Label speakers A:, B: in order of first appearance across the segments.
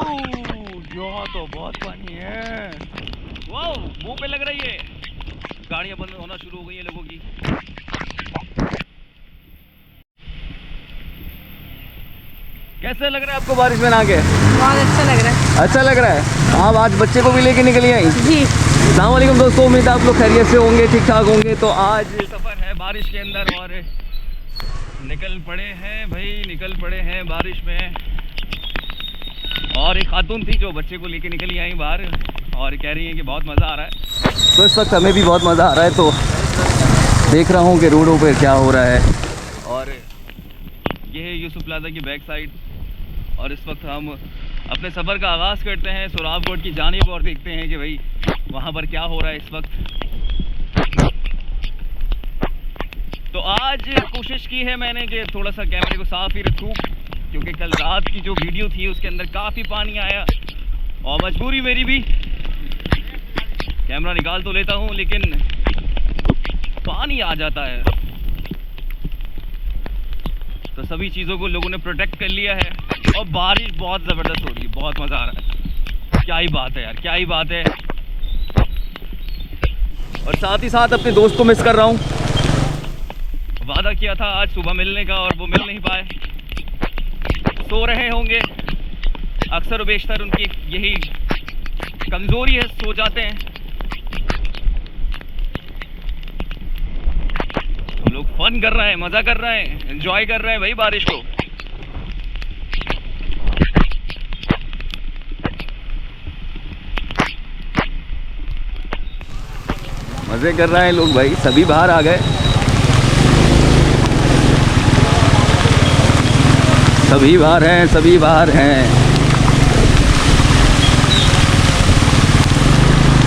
A: यहाँ तो बहुत पानी है। वाह, मुंह पे लग रही है। गाड़ियां बंद होना शुरू हो गई है लोगों की। कैसे लग रहा है आपको बारिश में नहा के?
B: बहुत अच्छा लग रहा है।
A: अच्छा लग रहा है। आप आज बच्चे को भी लेके निकली आई?
B: जी।
A: अस्सलाम वालेकुम दोस्तों, उम्मीद है आप लोग खैरियत से होंगे, ठीक ठाक होंगे। तो आज सफ़र है बारिश के अंदर और निकल पड़े हैं भाई, निकल पड़े हैं बारिश में। और एक खातून थी जो बच्चे को लेके निकली आई बाहर और कह रही है कि बहुत मज़ा आ रहा है। तो इस वक्त हमें भी बहुत मज़ा आ रहा है। तो देख रहा हूँ कि रोडों पर क्या हो रहा है। और ये है यूसुफ प्लाजा की बैक साइड। और इस वक्त हम अपने सफ़र का आगाज़ करते हैं सोराबकोट की जानिब और देखते हैं कि भाई वहाँ पर क्या हो रहा है इस वक्त। तो आज कोशिश की है मैंने कि थोड़ा सा कैमरे को साफ़ ही रखूँ, क्योंकि कल रात की जो वीडियो थी उसके अंदर काफ़ी पानी आया और मजबूरी मेरी भी, कैमरा निकाल तो लेता हूँ लेकिन पानी आ जाता है। तो सभी चीज़ों को लोगों ने प्रोटेक्ट कर लिया है और बारिश बहुत ज़बरदस्त हो रही है, बहुत मज़ा आ रहा है। क्या ही बात है यार, क्या ही बात है। और साथ ही साथ अपने दोस्त को मिस कर रहा हूँ। वादा किया था आज सुबह मिलने का और वो मिल नहीं पाए, सो रहे होंगे। अक्सर बेशतर उनकी यही कमज़ोरी है, सो जाते हैं। हम लोग फन कर रहे हैं, मज़ा कर रहे हैं, एंजॉय कर रहे हैं भाई बारिश को। मज़े कर रहे हैं लोग भाई, सभी बाहर आ गए, सभी बाहर हैं, सभी बाहर हैं।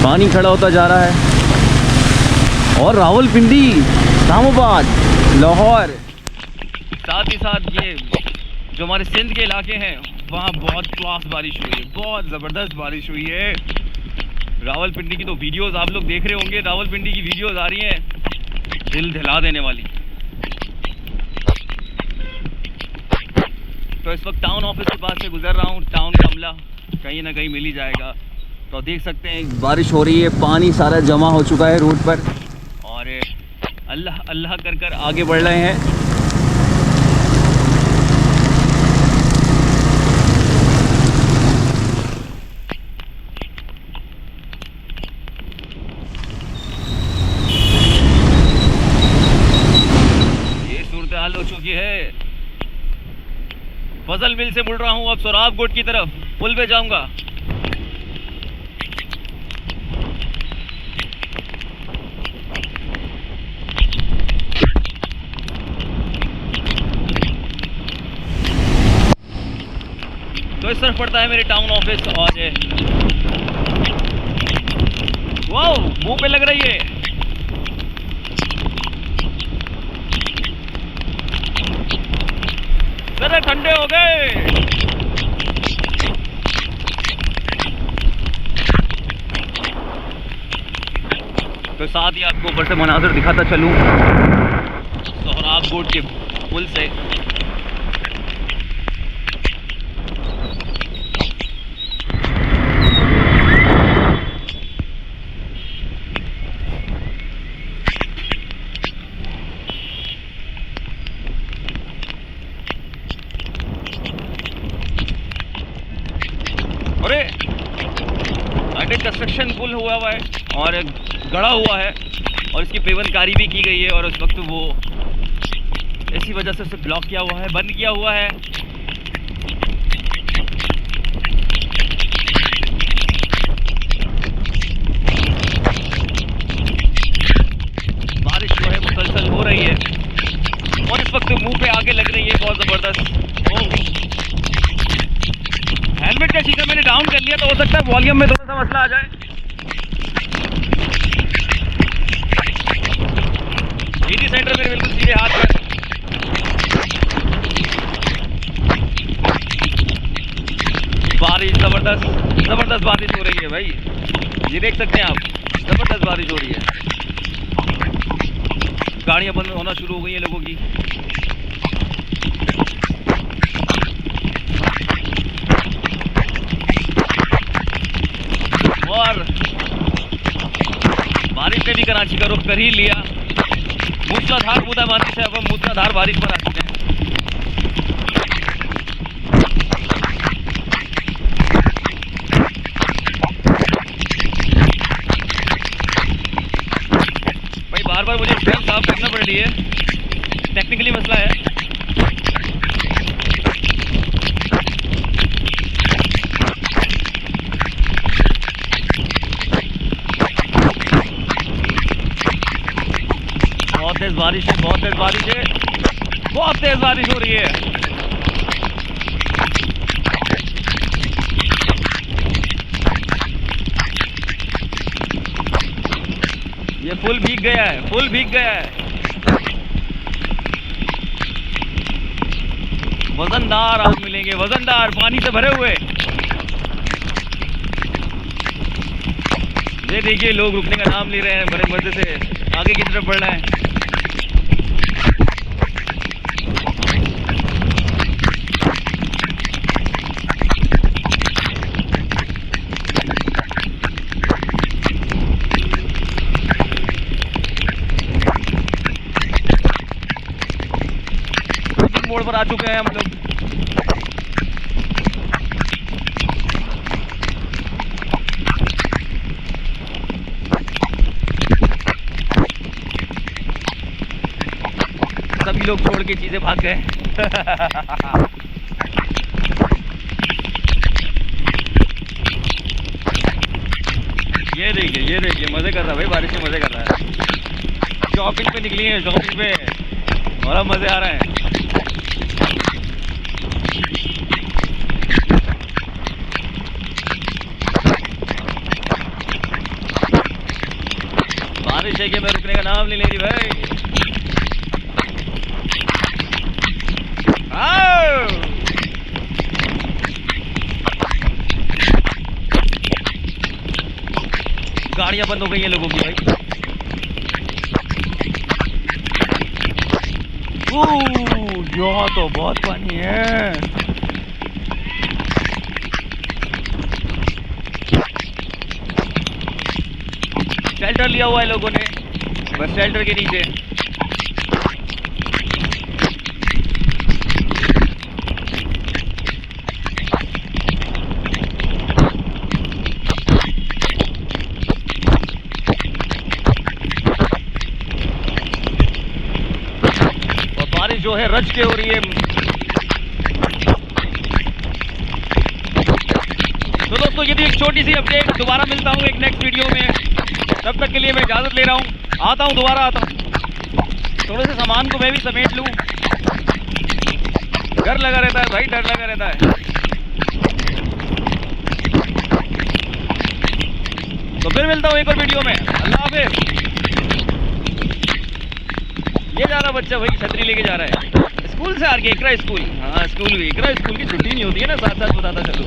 A: पानी खड़ा होता जा रहा है और रावलपिंडी, इस्लामाबाद, लाहौर, साथ ही साथ ये जो हमारे सिंध के इलाके हैं वहाँ बहुत क्लास बारिश हुई है, बहुत ज़बरदस्त बारिश हुई है। रावलपिंडी की तो वीडियोस आप लोग देख रहे होंगे, रावलपिंडी की वीडियोस आ रही हैं दिल दिला देने वाली। तो इस वक्त टाउन ऑफिस के पास से गुजर रहा हूँ, टाउन का अमला कहीं ना कहीं मिल ही जाएगा। तो देख सकते हैं बारिश हो रही है, पानी सारा जमा हो चुका है रोड पर और अल्लाह अल्लाह कर कर आगे बढ़ रहे हैं। ये सूरत हाल हो चुकी है। फजल मिल से मुड़ रहा हूँ अब सोराबकोट की तरफ, पुल पे जाऊंगा। तो इस तरफ पड़ता है मेरे टाउन ऑफिस और वाह, मुंह पे लग रही है। जरा ठंडे हो गए। तो साथ ही आपको ऊपर से मनाज़र दिखाता चलूं सोहराबकोट के पुल से। अरे अंडर कंस्ट्रक्शन पुल हुआ है और गड़ा हुआ है और इसकी पेवनकारी भी की गई है और उस वक्त वो इसी वजह से उसे ब्लॉक किया हुआ है, बंद किया हुआ है। बारिश जो है मुसलसल हो रही है और इस वक्त मुंह पे आगे लग रही है बहुत ज़बरदस्त। हेलमेट का शीशा मैंने डाउन कर लिया तो हो सकता है वॉल्यूम में थोड़ा सा मसला आ जाए। जीटी सेंटर मेरे बिल्कुल सीधे हाथ पर। बारिश ज़बरदस्त ज़बरदस्त बारिश हो रही है भाई, ये देख सकते हैं आप, ज़बरदस्त बारिश हो रही है। गाड़ियां बंद होना शुरू हो गई हैं लोगों की। हमने भी कराची का रुख कर ही लिया। मूसलाधार बूंदाबांदी से अब हम मूसलाधार बारिश पर आ चुके हैं। भाई बार बार मुझे स्क्रीन साफ करना पड़ रही है, टेक्निकली मसला है। बहुत तेज बारिश है, बहुत तेज बारिश है, बहुत तेज बारिश हो रही है। ये फुल भीग गया है, फुल भीग गया है। वजनदार आम मिलेंगे, वजनदार, पानी से भरे हुए। ये देखिए लोग रुकने का नाम ले रहे हैं, बड़े मजे से आगे की तरफ बढ़ रहे हैं। मोड़ पर आ चुके हैं हम लोग। सभी लोग छोड़ के चीजें भाग गए। ये देखिए मजे कर रहा है भाई, बारिश में मजे कर रहा है। शॉपिंग पे निकली है, शॉपिंग पे, बड़ा मजे आ रहे हैं। बारिश है कि मैं रुकने का नाम नहीं ले रही भाई। गाड़ियां बंद हो गई हैं लोगों की भाई। यहाँ तो बहुत पानी है। शेल्टर लिया हुआ है लोगों ने, बस शेल्टर के नीचे। और बारिश जो है रज के हो रही है। तो दोस्तों ये थी एक छोटी सी अपडेट। दोबारा मिलता हूँ एक नेक्स्ट वीडियो में, तब तक के लिए मैं इजाज़त ले रहा हूँ। आता हूँ, दोबारा आता हूँ। थोड़े से सामान को मैं भी समेट लूँ। डर लगा रहता है भाई, डर लगा रहता है। तो फिर मिलता हूँ एक और वीडियो में। अल्लाह हाफिज़। ये जा रहा बच्चा भाई, छतरी लेके जा रहा है स्कूल से आ के। इकरा स्कूल, हाँ स्कूल भी, इकरा स्कूल की छुट्टी नहीं होती है ना, साथ साथ बताता चलो।